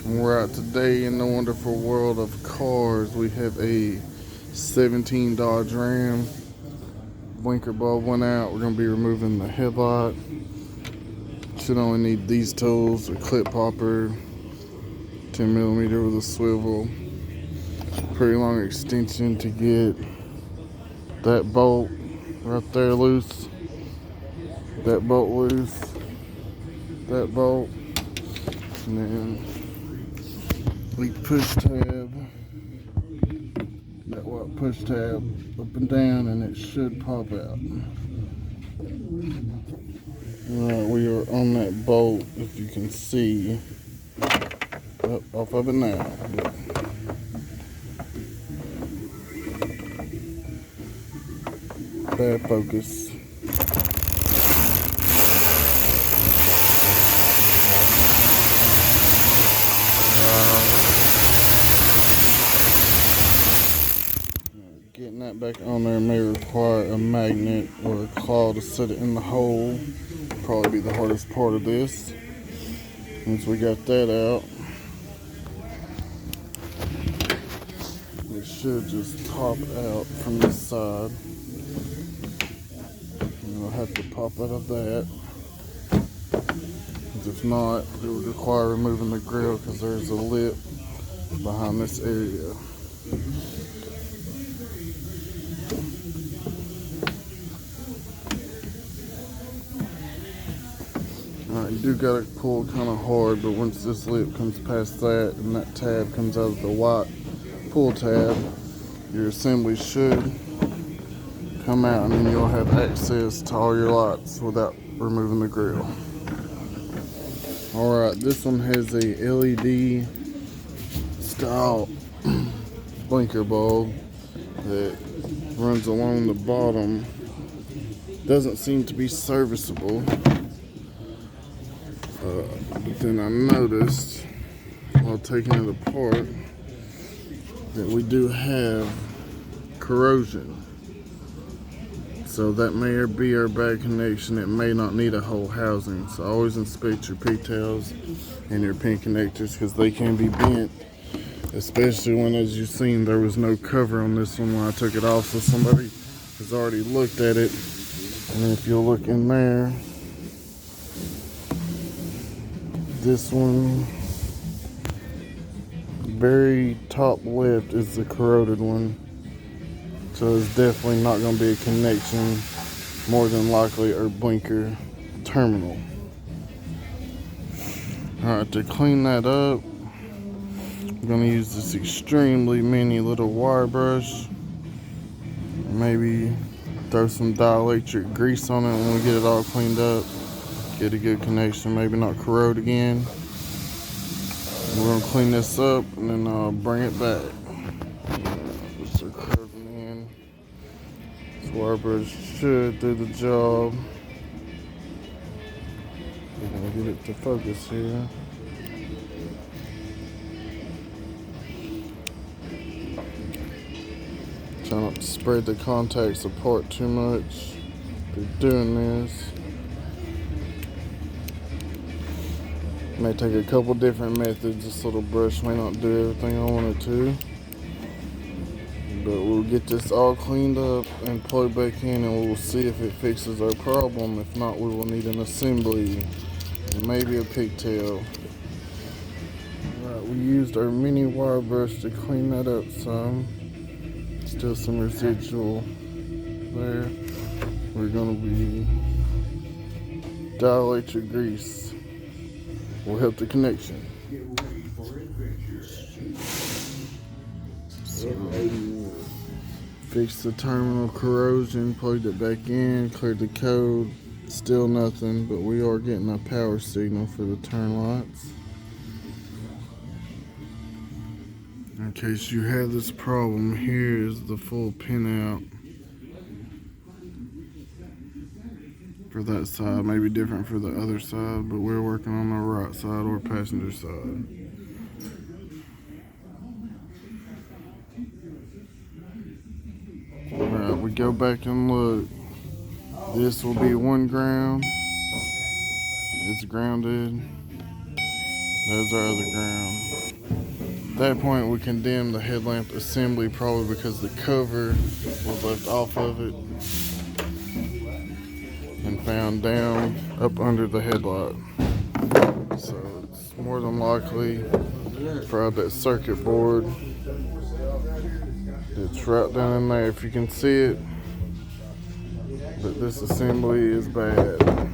We're out today in the wonderful world of cars. We have a 17 Dodge Ram. Blinker bulb went out. We're going to be removing the headlight. Should only need these tools, a clip popper, 10mm with a swivel, pretty long extension to get that bolt right there loose, that bolt loose, that bolt, and then we push tab, that white push tab up and down, and it should pop out. Alright, we are on that bolt, if you can see. Off of it now. Bad focus. Getting that back on there may require a magnet or a claw to set it in the hole. Probably be the hardest part of this. Once we got that out, it should just pop out from this side. And I'll have to pop out of that. If not, it would require removing the grill because there's a lip behind this area. Alright, you do gotta pull kind of hard, but once this lip comes past that and that tab comes out of the white pull tab, your assembly should come out, and then you'll have access to all your lights without removing the grill. Alright, this one has a LED style blinker bulb that runs along the bottom. Doesn't seem to be serviceable. But then I noticed while taking it apart that we do have corrosion. So that may be our bad connection. It may not need a whole housing. So always inspect your pigtails and your pin connectors because they can be bent. Especially when, as you've seen, there was no cover on this one when I took it off. So somebody has already looked at it. And if you'll look in there, this one, very top left is the corroded one. So it's definitely not going to be a connection, more than likely, or blinker terminal. Alright, to clean that up, I'm going to use this extremely mini little wire brush. Maybe throw some dielectric grease on it when we get it all cleaned up. Get a good connection, maybe not corrode again. We're going to clean this up and then I'll bring it back. Just curving in. This wire brush should do the job. We're going to get it to focus here. Try not to spread the contacts apart too much. If you're doing this, may take a couple different methods. This little brush may not do everything I want it to. But we'll get this all cleaned up and plug back in and we'll see if it fixes our problem. If not, we will need an assembly and maybe a pigtail. Alright, we used our mini wire brush to clean that up some. Still some residual there. We're going to be dielectric grease. Will help the connection. So, fixed the terminal corrosion, plugged it back in, cleared the code. Still nothing, but we are getting a power signal for the turn lights. In case you have this problem, here is the full pinout for that side. Maybe different for the other side, but we're working on the right side or passenger side. Alright, we go back and look. This will be 1 ground. It's grounded. There's our other ground. At that point, we condemned the headlamp assembly probably because the cover was left off of it and found down up under the headlight. So it's more than likely probably that circuit board. It's right down in there if you can see it. But this assembly is bad.